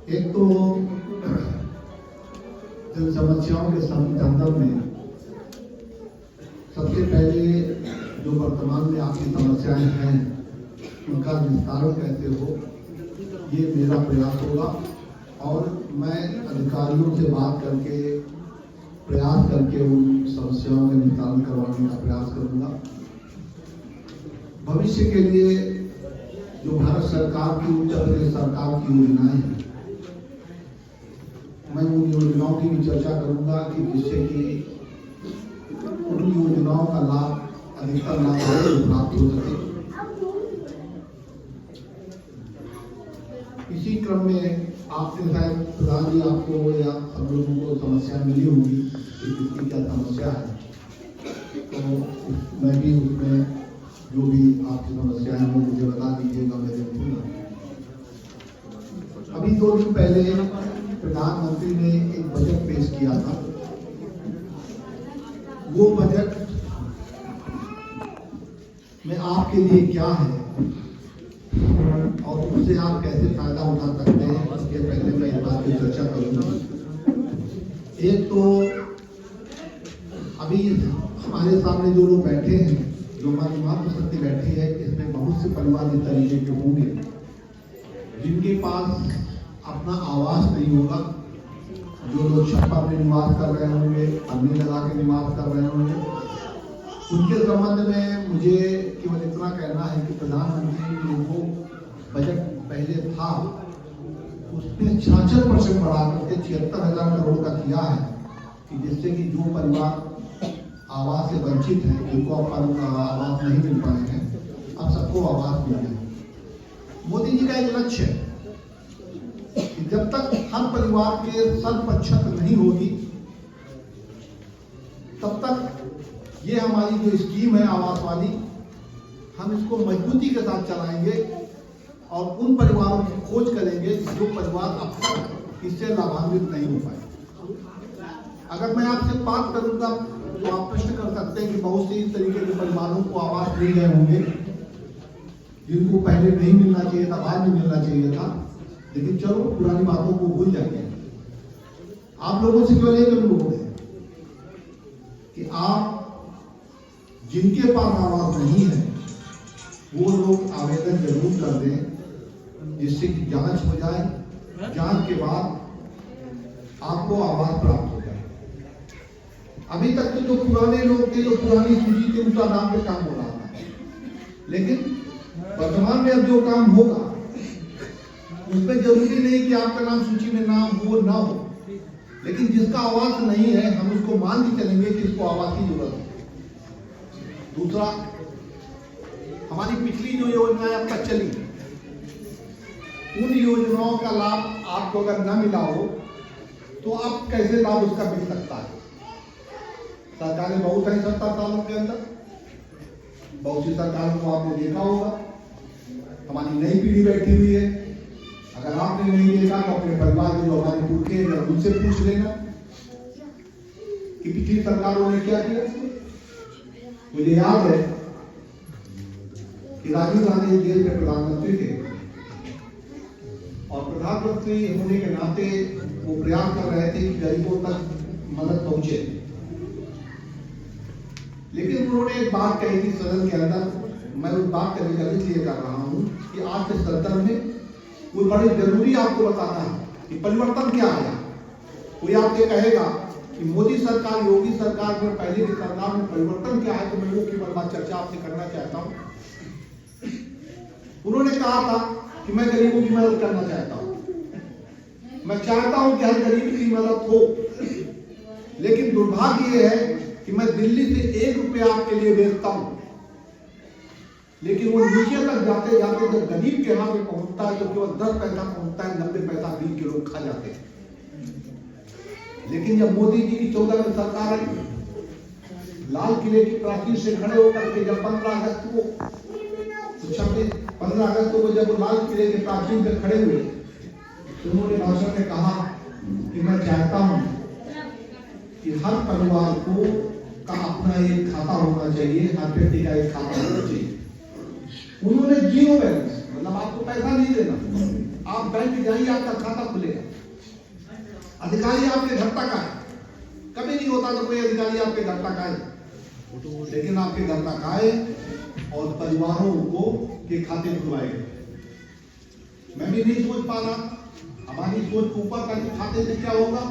एक तो जन समस्याओं के संदर्भ में सबसे पहले जो वर्तमान में आपकी समस्याएं हैं उनका निस्तारण कैसे हो, ये मेरा प्रयास होगा और मैं अधिकारियों से बात करके प्रयास करके उन समस्याओं का निस्तारण करवाने का प्रयास करूंगा। भविष्य के लिए जो भारत सरकार की, उत्तर प्रदेश सरकार की योजनाएं हैं, मैं उन योजनाओं की भी चर्चा करूंगा कि जिससे कि उन योजनाओं का लाभ अधिकतम लाभ प्राप्त हो सके। इसी क्रम में आपने शायद प्रधान जी आपको या सब लोगों को समस्या मिली होगी कि किसकी क्या समस्या है, तो मैं भी उसमें जो भी आपकी समस्या है वो मुझे बता दीजिएगा, मैं देखूंगा। अभी 2 दिन पहले प्रधानमंत्री ने एक बजट पेश किया था। वो बजट में आपके लिए क्या है और उससे आप कैसे फायदा उठा सकते हैं, इसके पहले मैं इस बात की चर्चा करूंगा। एक तो अभी हमारे सामने जो लोग बैठे हैं, जो हमारी मातृशक्ति बैठी है, इसमें बहुत से परिवार इस तरीके के होंगे जिनके पास अपना आवास नहीं होगा। जो लोग छप्पर में निवास कर रहे होंगे, पन्नी लगा के निवास कर रहे होंगे, उनके संबंध में मुझे केवल इतना कहना है कि प्रधानमंत्री ने वो बजट पहले था उसमें 66% बढ़ा करके 76,000 करोड़ का किया है कि जिससे कि जो परिवार आवास से वंचित है, जिनको आवास नहीं मिल पाए हैं, अब सबको आवास मिल गया। मोदी जी का एक लक्ष्य है कि जब तक हर परिवार के सर पर छत नहीं होगी तब तक ये हमारी जो स्कीम है आवास वाली, हम इसको मजबूती के साथ चलाएंगे और उन परिवारों की खोज करेंगे जो परिवार अब तक इससे लाभान्वित नहीं हो पाए। अगर मैं आपसे बात करूंगा तो आप प्रश्न कर सकते हैं कि बहुत से इस तरीके के परिवारों को आवास मिल गए होंगे जिनको पहले नहीं मिलना चाहिए था, बाद में मिलना चाहिए था। लेकिन चलो पुरानी बातों को भूल जाइए। आप लोगों से केवल एक अनुरोध है कि आप जिनके पास आवास नहीं है वो लोग आवेदन जरूर कर दें, जिससे कि जांच हो जाए। जांच के बाद आपको आवास प्राप्त हो जाए। अभी तक तो जो पुराने लोग थे, जो पुरानी सूची थी, उनका नाम पे काम हो रहा था, लेकिन वर्तमान में अब जो काम होगा उसमें जरूरी नहीं कि आपका नाम सूची में नाम हो ना हो, लेकिन जिसका आवास नहीं है हम उसको मान के चलेंगे कि इसको आवास की जरूरत है। दूसरा, हमारी पिछली जो योजनाएं अब तक चली, उन योजनाओं का लाभ आपको अगर न मिला हो तो अब कैसे लाभ उसका मिल सकता है। सरकारें बहुत है 70 सालों के अंदर, बहुत सी सरकारों को आपने देखा होगा। हमारी नई पीढ़ी बैठी हुई है, अगर आपने नहीं देखा तो अपने परिवार के जो हमारे पुरखे हैं उनसे पूछ लेना कि पिछली सरकारों ने क्या किया। मुझे याद है कि राजीव गांधी देश के प्रधानमंत्री थे और प्रधानमंत्री होने के नाते वो प्रयास कर रहे थे कि गरीबों तक मदद पहुंचे, लेकिन उन्होंने एक बात कही थी सदन के अंदर। मैं उस बात का जिक्र इसलिए कर रहा हूं कि आज के संदर्भ में वो बड़े जरूरी आपको बताना है कि परिवर्तन क्या आया। कोई आपसे कहेगा कि मोदी सरकार, योगी सरकार में, पहले की सरकार में परिवर्तन क्या है, तो मैं वो केवल बात चर्चा आपसे करना चाहता हूं। उन्होंने कहा था कि मैं गरीबों की मदद करना चाहता हूं, मैं चाहता हूं कि हर गरीब की मदद हो, लेकिन दुर्भाग्य यह है कि मैं दिल्ली से 1 रुपया आपके लिए भेजता हूं, लेकिन वो नीचे तक जाते जाते जब गरीब के हाथ में पहुंचता है तो केवल 10 पैसा पहुंचता है, 90 पैसा बीच के लोग खा जाते हैं। लेकिन जब मोदी जी की 14 में सरकार आई, लाल किले की प्राचीर से खड़े होकर के जब 15 अगस्त को 15 अगस्त को जब लाल किले के प्राचीर से खड़े हुए तो उन्होंने भाषण में कहा कि मैं चाहता हूं कि हर परिवार को का अपना एक खाता होना चाहिए, हर व्यक्ति का एक खाता होना चाहिए। उन्होंने जीरो बैलेंस, मतलब आपको पैसा नहीं देना, आप बैंक जाइए आपका खाता खुलेगा, अधिकारी आपके घर तक आए, कभी नहीं होता तो कोई अधिकारी आपके घर तक आए, लेकिन आपके घर तक आए और परिवारों को के खाते खुलवाए गए। मैं भी नहीं सोच पा रहा, हमारी सोच के ऊपर का खाते से क्या होगा,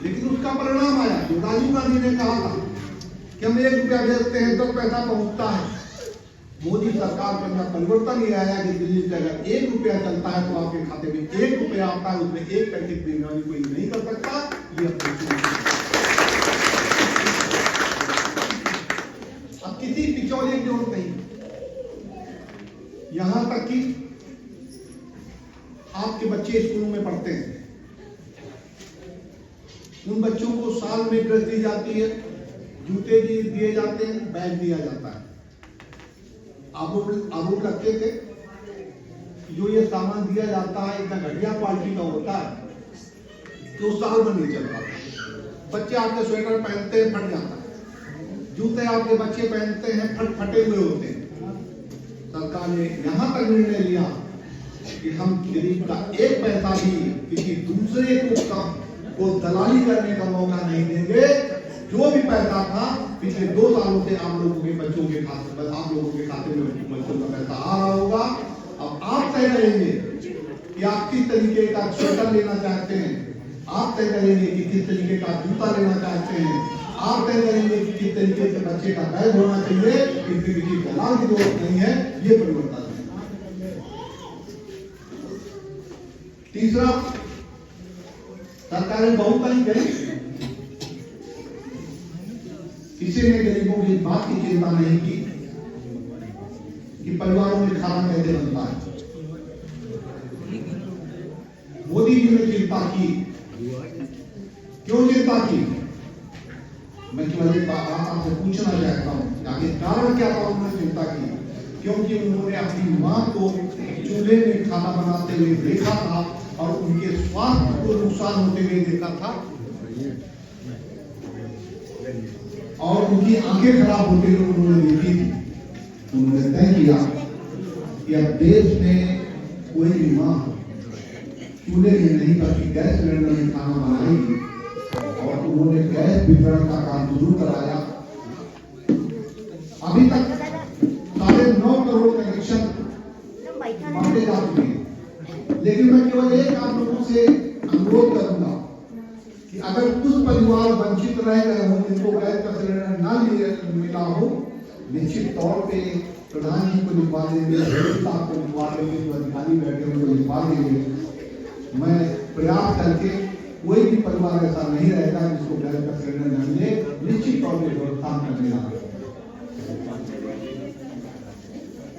लेकिन उसका परिणाम आया जो राजीव गांधी ने कहा था कि हम 1 रुपया भेजते हैं 10 पैसा पहुंचता है। मोदी सरकार के अंदर परिवर्तन ये आया कि दिल्ली से अगर 1 रुपया चलता है तो आपके खाते में 1 रुपया आता है, उसमें 1 पैकेट बिरयानी कोई नहीं कर सकता। ये अब किसी पिछौले की जरूरत नहीं, यहां तक कि आपके बच्चे स्कूलों में पढ़ते हैं, उन बच्चों को साल में ड्रेस दी जाती है, जूते दिए जाते हैं, बैग दिया जाता है। आरोप रखते थे जो ये सामान दिया जाता है इतना घटिया क्वालिटी का होता है तो साल भर नहीं चल पाता। बच्चे आपके स्वेटर पहनते हैं फट जाता है, जूते आपके बच्चे पहनते हैं फटे हुए होते हैं। सरकार ने यहां तक निर्णय लिया कि हम गरीब का 1 पैसा भी किसी दूसरे को दलाली करने का मौका नहीं देंगे। जो भी पैसा था पिछले 2 सालों से आप लोगों के बच्चों के खाते में, आप लोगों के खाते में बच्चों का पैसा आ रहा होगा। अब आप तय करेंगे कि आप किस तरीके का स्वेटर लेना चाहते हैं, आप तय करेंगे कि किस तरीके का जूता लेना चाहते हैं, आप तय करेंगे कि किस तरीके से बच्चे का बैग होना चाहिए। इसमें किसी दलाल की जरूरत नहीं है, ये परिवर्तन है। तीसरा, सरकारें बहुत कहीं गई, किसी ने गरीबों की बात की चिंता नहीं की कि परिवारों में खाना कैसे बनता है। मोदी जी ने चिंता की, क्यों चिंता की? मैं केवल एक बात आपसे पूछना चाहता हूं, आगे कारण क्या था उन्होंने चिंता की? क्योंकि उन्होंने अपनी मां को चूल्हे में खाना बनाते हुए देखा था और उनके स्वास्थ्य को नुकसान होते हुए देखा था और उनकी आंखें खराब होते हुए उन्होंने देखी थी। उन्होंने तय किया कि अब देश में कोई भी मां चूल्हे में नहीं बल्कि गैस सिलेंडर में खाना बनाएगी और उन्होंने गैस वितरण का काम शुरू कराया। अभी तक 9.5 करोड़ कनेक्शन बांटे जा चुके हैं, लेकिन मैं केवल एक आप लोगों से अनुरोध करूंगा कि अगर कुछ परिवार वंचित रह गए हो, जिनको गैस का सिलेंडर न मिला हो, निश्चित तौर पे प्रधान जी को लिखवा देंगे, साहब को लिखवा देंगे, जो अधिकारी बैठे उनको लिखवा देंगे। मैं प्रयास करके कोई भी परिवार ऐसा नहीं रहेगा जिसको गैस का सिलेंडर न मिले, निश्चित तौर पर व्यवस्था करने लगा।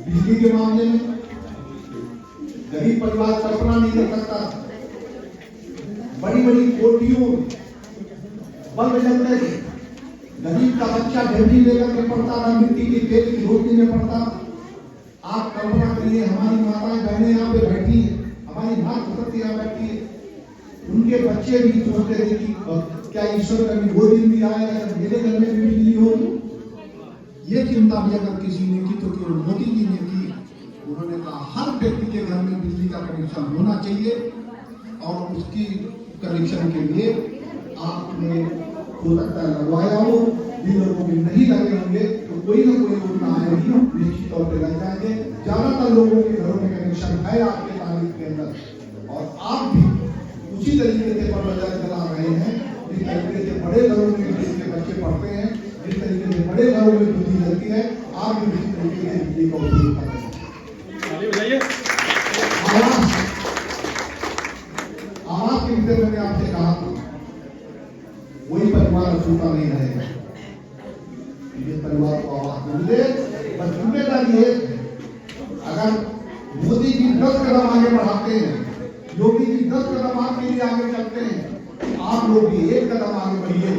बिजली के मामले में गरीब परिवार कल्पना नहीं कर सकता, बड़ी बड़ी कोठियों बल्ब जल गए, गरीब का बच्चा ढेरी लेकर के पड़ता था, मिट्टी के तेल की रोटी में पड़ता। आप कल्पना करिए, हमारी माताएं बहनें यहाँ पे बैठी है, हमारी माँ सरस्वती यहाँ बैठी है, उनके बच्चे भी सोचते थे कि क्या ईश्वर कभी वो दिन भी आएगा जब मेरे घर में भी बिजली होगी। ये चिंता भी अगर किसी ने की तो केवल मोदी जी ने की। उन्होंने कहा हर व्यक्ति के घर में बिजली का कनेक्शन होना चाहिए और उसकी कनेक्शन के लिए आपने हो सकता है लगवाया हो, जिन लोगों के नहीं लगे होंगे तो कोई ना कोई योजना आएगी, निश्चित तौर पर लग जाएंगे। ज्यादातर लोगों के घरों में कनेक्शन है आपके तारीख के अंदर और आप भी उसी तरीके से बदलाव चला रहे हैं जिस तरीके से बड़े घरों में जिसके बच्चे पढ़ते हैं, जिस तरीके से बड़े घरों में बिजली जलती है, आप भी उसी तरीके से बिजली का उपयोग कर रहे हैं। आवाज के विषय मैंने आपसे कहा वही परिवार अछूता नहीं रहेगा। जिस परिवार को आवाज मिले बस जिम्मेदारी है। अगर मोदी जी 10 कदम आगे बढ़ाते हैं, योगी जी 10 कदम आपके लिए आगे चलते हैं, आप लोग भी 1 कदम आगे बढ़िए,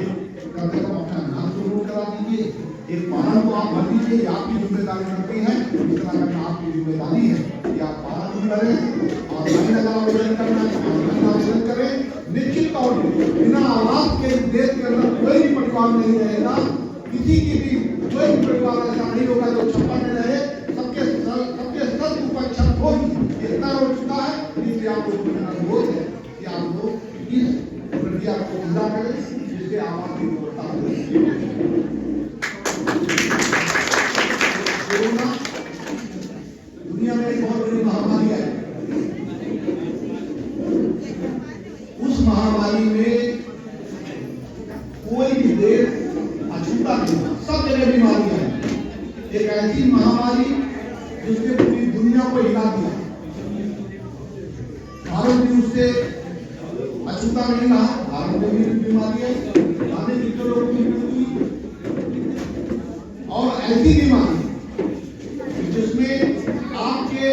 कम से कम अपना नाम तो नोट करा दीजिए। एक पालन तो आप भर दीजिए, आपकी जिम्मेदारी बनती है, इतना करना आपकी जिम्मेदारी है कि आप पालन करें और आवेदन करना आवेदन करें। निश्चित तौर पर बिना आवाज के देश के अंदर कोई भी परिवार नहीं रहेगा, किसी की भी कोई भी परिवार ऐसा नहीं होगा जो 56 में रहे। सबके सर ऊपर छत होगी, इतना हो चुका है। इसलिए आप लोग अनुरोध है कि आप लोग इस एनर्जी आपको पूरा करे, जिससे आवाज की व्यवस्था हो। कोरोना दुनिया में एक बहुत बड़ी महामारी है। उस महामारी में कोई भी देश अछूता नहीं, सब जगह बीमारियां हैं। एक ऐसी महामारी जिसने पूरी दुनिया को हिला दिया। भारत भी उससे अछूता नहीं रहा। भारत में भी बीमारी है, खाने पीते लोगों की मृत्यु, और ऐसी बीमारी जिसमें आपके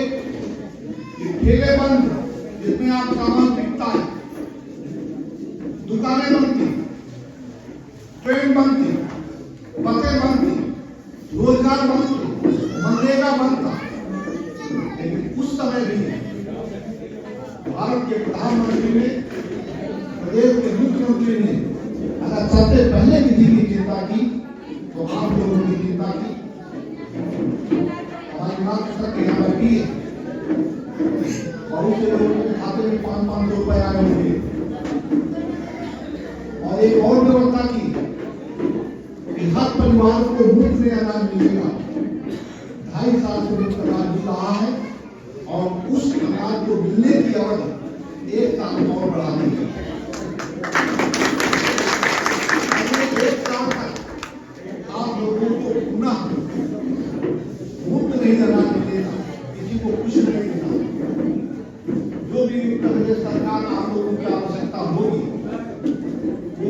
ठेले बंद, जिसमें आप सामान बिकता है, दुकानें बंद थी, ट्रेन बंद थी, बसें बंद थी, रोजगार बंद थे, मनरेगा बंद था। लेकिन उस समय भी भारत के प्रधानमंत्री ने, प्रदेश के मुख्यमंत्री ने अगर सबसे पहले किसी की चिंता की तो आप लोगों की चिंता की। हमारी मातृशक्ति यहाँ बैठी है, बहुत से लोगों के खाते में 500-500 रुपए आए होंगे, और एक और व्यवस्था की कि हर परिवार को मुफ्त में अनाज मिलेगा। 2.5 साल से मुफ्त अनाज मिल रहा है, और उस अनाज को मिलने की अवधि 1 साल और बढ़ा दी गई। 1 साल तक आप लोगों को पुनः मुफ्त नहीं अनाज मिलेगा, किसी को कुछ नहीं देना। जो भी उत्तर प्रदेश सरकार आप लोगों की आवश्यकता होगी, वो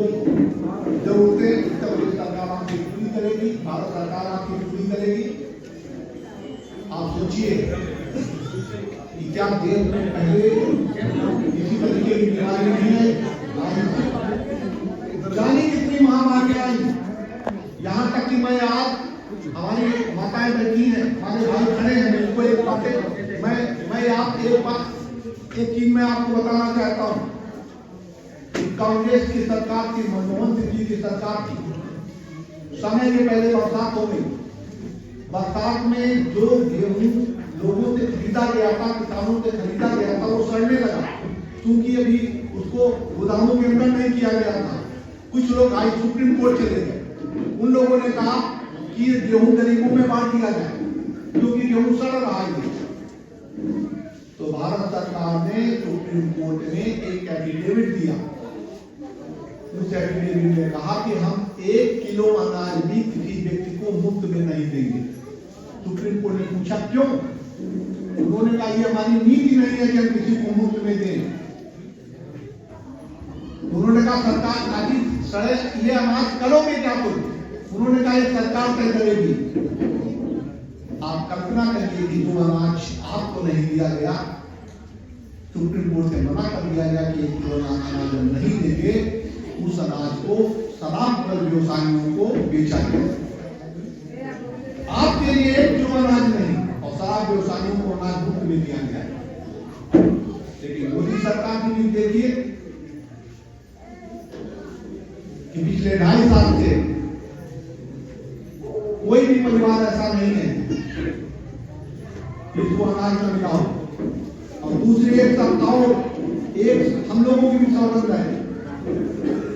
जरूरतें उत्तर प्रदेश सरकार आपकी पूरी करेगी, भारत सरकार आपकी पूरी करेगी। आप सोचिए कि क्या देश में पहले किसी तरीके की बीमारी नहीं है? जाने कितनी महामारियां आई, यहाँ तक कि मैं आज हमारी माताएं बैठी हैं, हमारे भाई खड़े हैं, उनको एक बातें मैं आप एक चीज मैं आपको बताना चाहता हूँ। कांग्रेस की सरकार थी, मनमोहन सिंह जी की सरकार थी, समय के पहले बरसात हो गई। बरसात में जो गेहूं लोगों से खरीदा गया था, किसानों से खरीदा गया था, वो सड़ने लगा, क्योंकि अभी उसको गोदामों के अंदर नहीं किया गया था। कुछ लोग हाई सुप्रीम कोर्ट चले गए, उन लोगों ने कहा कि ये गेहूं गरीबों में बांट दिया जाए, क्योंकि गेहूं सड़ रहा है। तो भारत सरकार ने सुप्रीम कोर्ट में एक एफिडेविट दिया। उस एफिडेविट में कहा कि हम 1 किलो अनाज भी किसी व्यक्ति को मुफ्त में नहीं देंगे। सुप्रीम कोर्ट ने पूछा क्यों? उन्होंने कहा ये हमारी नीति नहीं है कि हम किसी को मुफ्त में दें। उन्होंने कहा सरकार खाली सड़े ये अनाज करोगे क्या तुम? उन्होंने कहा ये सरकार तय करेगी। आप कल्पना करिए कि जो अनाज आपको नहीं दिया गया, सुप्रीम कोर्ट से मना कर दिया गया कि 1 किलो अनाज नहीं देंगे, उस अनाज को शराब व्यवसायियों को बेचा गया। आपके लिए 1 किलो अनाज नहीं, और शराब व्यवसायियों को अनाज मुफ्त में दिया गया। लेकिन मोदी सरकार की नीति देखिए कि पिछले 2.5 साल से कोई भी परिवार ऐसा नहीं है जिसको अनाज न मिला हो। और दूसरी एक सप्ताह एक हम लोगों की भी सौगंध है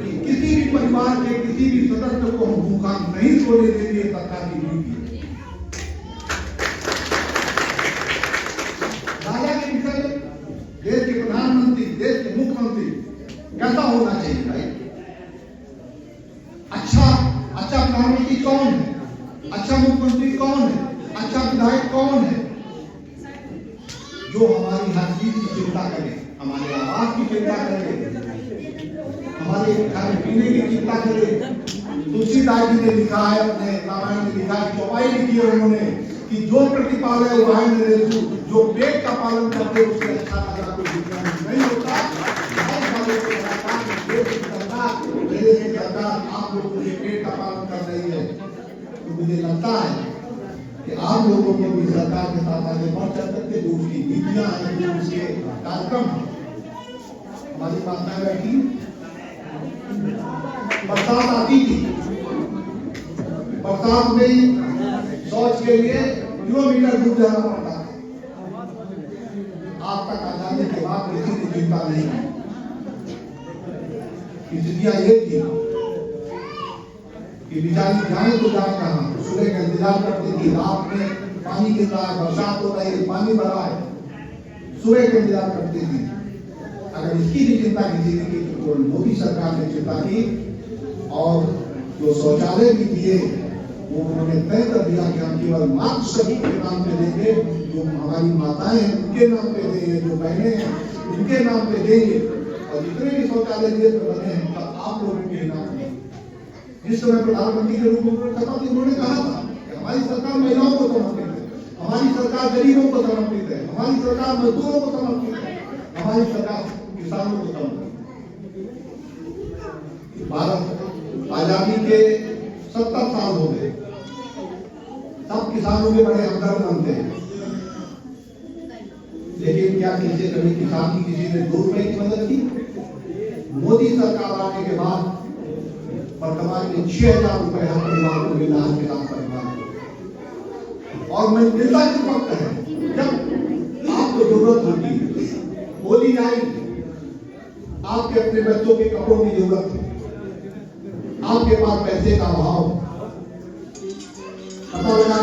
कि किसी भी परिवार के किसी भी सदस्य को हम भूखा नहीं सोने देंगे। सरकार की नीति राजा के विषय में देश के प्रधानमंत्री, देश के मुख्यमंत्री कैसा होना चाहिए भाई? अच्छा प्रधानमंत्री कौन है? अच्छा मुख्यमंत्री कौन है? अच्छा विधायक कौन है? जो हमारी हर चीज की चिंता करे, हमारे आवास की चिंता करे, हमारे खाने पीने की चिंता करे। तुलसीदास जी ने लिखा है, अपने रामायण में लिखा है, चौपाई लिखी है उन्होंने कि जो प्रतिपाले वह नरेशु, जो पेट का पालन करते उससे अच्छा लगा कोई दूसरा नहीं होता। आप लोगों के पेट का पालन कर रही है, तो मुझे लगता है कि आप लोगों को भी सरकार के साथ आगे बढ़ चल सकते, जो उसकी नीतियां हैं, जो उसके कार्यक्रम। हमारी माताएं बैठी, बरसात आती थी, बरसात में शौच के लिए किलोमीटर दूर जाना पड़ता था। आज तक आजादी के बाद किसी की चिंता नहीं है। स्थितियां ये थी कि बेचारी जाए तो जाए कहाँ, सुबह का इंतजार करती थी, रात में पानी गिर रहा है, बरसात हो रही है, पानी भरा है, सुबह का इंतजार करती थी। अगर इसकी भी चिंता किसी ने की तो मोदी सरकार ने चिंता की और जो शौचालय भी दिए वो उन्होंने तय कर दिया कि हम केवल मात्र सभी के नाम पे देंगे, जो हमारी माताएं हैं उनके नाम पे देंगे, जो बहनें हैं उनके नाम पे देंगे, और जितने भी शौचालय दिए बने हैं तब आप लोगों के नाम पे। जिस समय प्रधानमंत्री के रूप में खत्म उन्होंने कहा था कि हमारी सरकार महिलाओं को समर्पित है, हमारी सरकार गरीबों को समर्पित है, हमारी सरकार मजदूरों को समर्पित है, हमारी सरकार किसानों को समर्पित है। भारत आजादी के 70 साल हो गए, सब किसानों के बड़े हमदर्द बनते हैं, लेकिन क्या किसी कभी किसान की किसी ने 2 रुपए की मदद की? मोदी सरकार आने के बाद वर्तमान में 6000 रुपए हर परिवार को मिल रहा है, किसान परिवार को। और मैं मिलता किस वक्त है जब आपको जरूरत होगी। होली आई, आपके अपने बच्चों के कपड़ों की जरूरत है, आपके पास पैसे का अभाव, पता लगा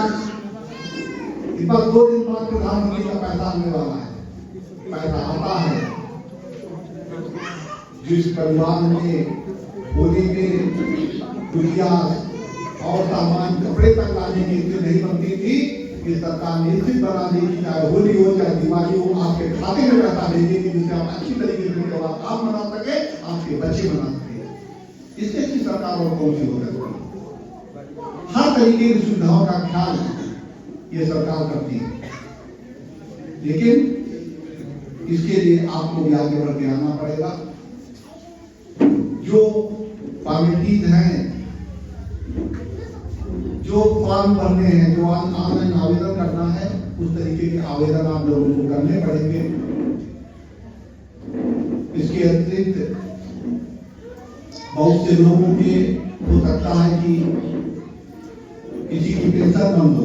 इस बार 2 दिन बाद प्रधानमंत्री का पैसा आने वाला है, पैसा आता है। जिस परिवार में होली में गुड़िया और सामान कपड़े तक लाने की स्थिति नहीं बनती थी, कि सरकार ने स्थिति बना दी कि चाहे होली हो चाहे दिवाली हो, आपके खाते में पैसा भेजेगी जिससे आप अच्छी तरीके से त्योहार आप मना सके, आपके बच्चे मना सके। इससे अच्छी सरकार और कौन सी हो सकती है? हर तरीके की सुविधाओं का ख्याल ये सरकार करती है, लेकिन इसके लिए आपको भी आगे बढ़ के आना पड़ेगा। जो फॉर्मेलिटीज हैं, जो फॉर्म भरने हैं, जो ऑनलाइन आवेदन करना है, उस तरीके के आवेदन आप लोगों को करने पड़ेंगे। इसके अतिरिक्त बहुत से लोगों के हो सकता है कि किसी की पेंशन बंद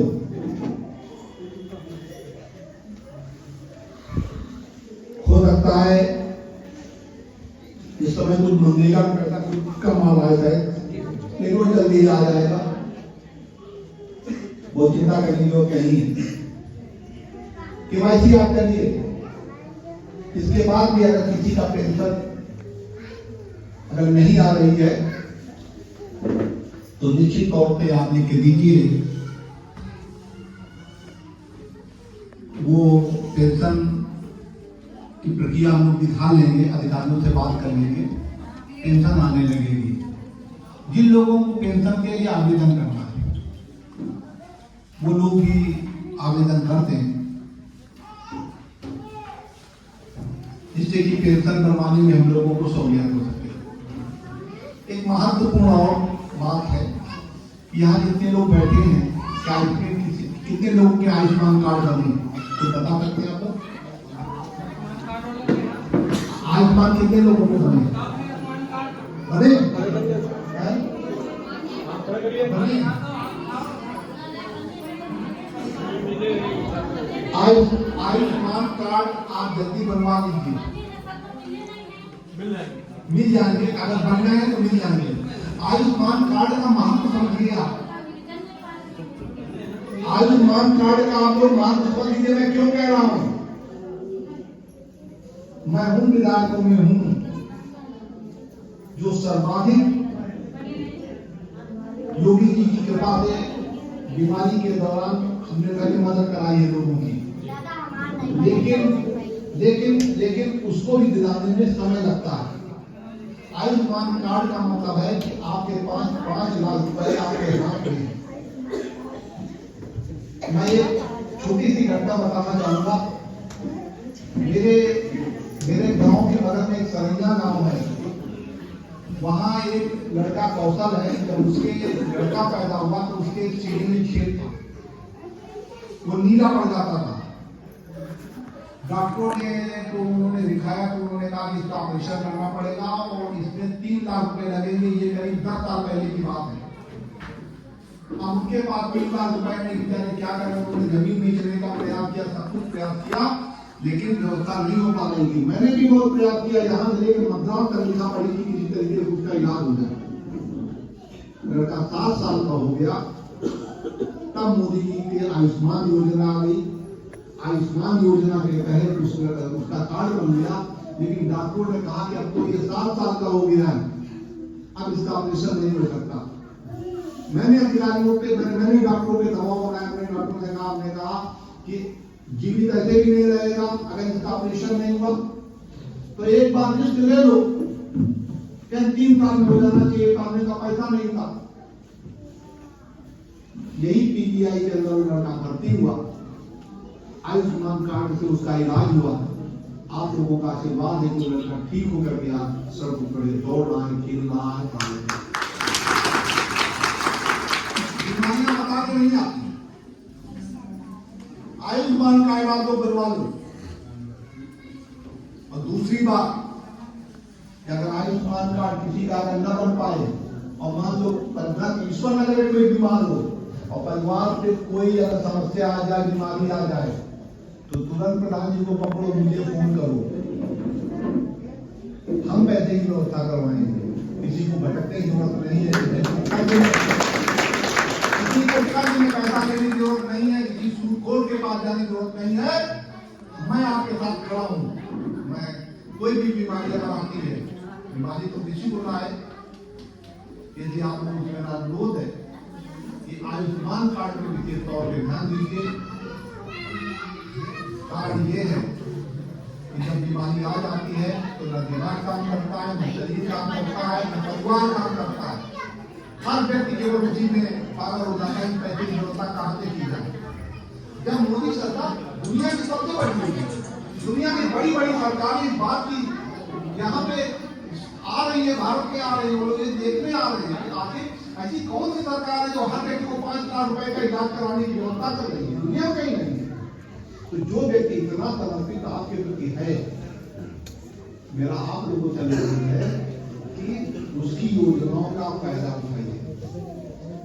हो सकता है इस समय कुछ मंगेगा पैसा कुछ कम आ रहा है, लेकिन वो जल्दी आ जाएगा, वो चिंता करने की जरूरत नहीं है। केवाईसी आप करिए, इसके बाद भी अगर किसी का पेंशन अगर नहीं आ रही है तो निश्चित तौर पे आप लिख दीजिए, वो पेंशन की प्रक्रिया हम लोग दिखा लेंगे, अधिकारियों से बात कर लेंगे, पेंशन आने लगेगी। जिन लोगों को पेंशन के लिए आवेदन करना है वो लोग भी आवेदन करते हैं, जिससे कि पेंशन बनवाने में हम लोगों को सहूलियत हो सके। एक महत्वपूर्ण और बात है, यहाँ जितने लोग बैठे हैं, क्या कितने लोगों के आयुष्मान कार्ड बने तो बता सकते हैं आप लोग? आयुष्मान कितने लोगों को बने? आयुष्मान कार्ड आप जल्दी बनवा लीजिए, मिल जाएंगे, अगर बनना है तो मिल जाएंगे। आयुष्मान कार्ड का महत्व समझिए आप, आयुष्मान कार्ड का आप लोग महत्व समझिए। मैं क्यों कह रहा हूं? मैं उन विधायकों में हूं जो सर्वाधिक योगी जी की कृपा से बीमारी के दौरान हमने पहले मदद कराई है लोगों की, लेकिन उसको भी दिलाने में समय लगता है। आयुष्मान कार्ड का मतलब है कि आपके पास 5 लाख रुपए आपके हाथ में है। मैं एक छोटी सी घटना बताना चाहूंगा। मेरे गांव के बगल में एक सरैया गांव है, वहां एक लड़का कौशल है, जब उसके लड़का पैदा हुआ तो उसके सीढ़ी में छेद था, वो नीला पड़ जाता था। डॉक्टरों ने तो उन्होंने दिखाया तो उन्होंने कहा कि इसका ऑपरेशन करना पड़ेगा और इसमें 3 लाख रुपए लगेंगे। ये करीब 10 साल पहले की बात है। अब उनके पास 3 लाख रुपए नहीं, बेचारे क्या करें, उन्होंने जमीन बेचने का प्रयास किया, सब कुछ प्रयास किया, लेकिन व्यवस्था नहीं हो पा रही थी। मैंने भी बहुत प्रयास किया, यहाँ से लेकर मतदान तक लिखा पड़ी थी किसी तरीके से इलाज हो जाए। लड़का 7 साल का हो गया तब मोदी जी की आयुष्मान योजना आ गई। आयुष्मान योजना के तहत उसका कार्ड बन गया, लेकिन डॉक्टरों ने कहा कि अब तो ये 7 साल का हो गया है, अब इसका ऑपरेशन नहीं हो सकता। मैंने अधिकारियों पे मैंने डॉक्टरों पे दबाव बनाया। मैंने डॉक्टरों से कहा कि जीवित ऐसे भी नहीं रहेगा अगर इसका ऑपरेशन नहीं हुआ, तो एक बार रिस्क ले लो। क्या 3 साल में हो जाना चाहिए, एक आदमी का पैसा नहीं था। यही पीजीआई के अंदर लड़का भर्ती हुआ, आयुष्मान कार्ड से उसका इलाज हुआ। आप लोगों का आशीर्वाद है कि लड़का ठीक होकर गया, सड़कों पर दौड़ रहा है, खेल रहा है। बीमारियां बता के नहीं आती, आयुष्मान कार्ड आपको बनवा लो। और दूसरी बात, अगर आयुष्मान कार्ड किसी का अगर न बन पाए और मान लो ईश्वर न करे कोई बीमार हो और परिवार से कोई अगर समस्या आ जाए, बीमारी आ जाए, तो तुरंत प्रधान जी को पकड़ो, मुझे फोन करो, हम पैसे की व्यवस्था करवाएंगे। किसी को भटकने की जरूरत नहीं है, किसी को कर्ज में पैसा लेने की जरूरत नहीं है, किसी सूदखोर के पास जाने की जरूरत नहीं है। मैं आपके साथ खड़ा हूँ। मैं कोई भी बीमारी अगर आती है, बीमारी तो किसी को ना आए, यदि आप लोगों से मेरा अनुरोध है कि आयुष्मान कार्ड में विशेष तौर पर ध्यान दीजिए। कार्ड ये है कि जब बीमारी आ जाती है तो न दिमाग काम करता है, न शरीर काम करता है, न परिवार काम करता है। हर व्यक्ति केवल उसी में पागल हो जाता है, पैसे की व्यवस्था कहाँ से की जाए। जब मोदी सरकार दुनिया की सबसे बड़ी, दुनिया की बड़ी बड़ी सरकार इस बात की यहाँ पे आ रही है, भारत में आ रही है, वो लोग ये देखने आ रहे हैं कि आखिर ऐसी कौन सी सरकार है जो हर व्यक्ति को 5 लाख रुपए का इलाज कराने की व्यवस्था कर रही है, दुनिया में कहीं नहीं है। तो जो व्यक्ति इतना समर्पित आपके प्रति है, मेरा आप लोगों से अनुरोध है कि उसकी योजनाओं का फायदा उठाइए।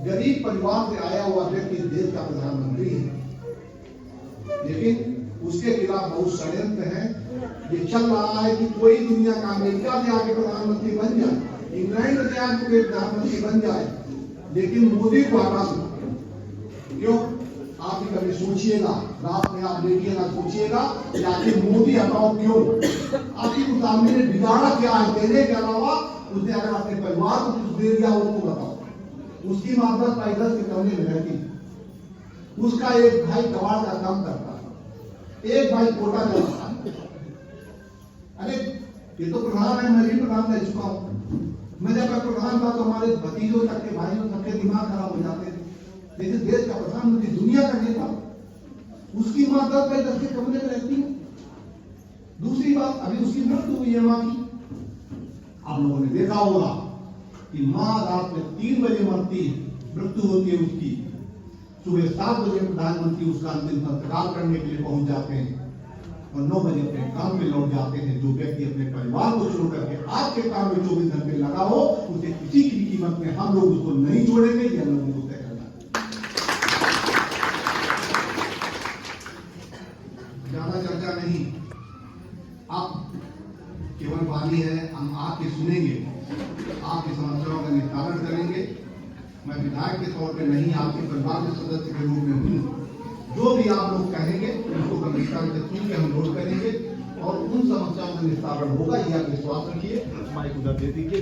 गरीब परिवार से आया हुआ व्यक्ति देश का प्रधानमंत्री है, लेकिन उसके खिलाफ बहुत षड्यंत्र है। ये चल रहा है कि कोई दुनिया का अमेरिका से आके प्रधानमंत्री बन जाए, इंग्लैंड से आके प्रधानमंत्री बन जाए, लेकिन मोदी को हटा दो। क्यों? आप ही कभी सोचिएगा, रात में आप देखिएगा, सोचिएगा कि आखिर मोदी हटाओ क्यों? आखिर उस आदमी ने बिगाड़ा क्या है? देने के अलावा उसने अगर अपने परिवार को कुछ दे दिया हो तो बताओ। उसकी माँ 10 पैदल के कमरे में रहती, उसका एक भाई कबाड़ का काम करता, एक भाई कोटा चलाता। अरे ये तो प्रधान है, मैं भी प्रधान रह चुका हूँ। मैं जब प्रधान था तो हमारे भतीजों तक के भाइयों तक के दिमाग खराब हो जाते थे, लेकिन देश का प्रधानमंत्री, दुनिया का नेता, उसकी मां 10 बाई 10 के कमरे में रहती है। दूसरी बात, अभी उसकी मृत्यु हुई है मां की। आप लोगों ने देखा होगा कि मां रात में 3 बजे मरती है, मृत्यु होती है उसकी। सुबह 7 बजे प्रधानमंत्री उसका अंतिम संस्कार करने के लिए पहुंच जाते हैं और 9 बजे अपने काम में लौट जाते हैं। जो व्यक्ति अपने परिवार को छोड़ करके आपके काम में 24 घंटे लगा हो, उसे किसी की कीमत में हम लोग उसको नहीं छोड़ेंगे। यह लोगों को तय करना, ज्यादा चर्चा नहीं। आप केवल वाली है, हम आपके सुनेंगे, आपकी समस्याओं का निस्तारण करेंगे। मैं विधायक के तौर पे नहीं, आपके परिवार के सदस्य के रूप में हूँ। जो भी आप लोग कहेंगे उसको गंभीरता से सुन के हम नोट करेंगे और उन समस्याओं का निस्तारण होगा, यह आप विश्वास रखिए। माइक उधर दे दीजिए।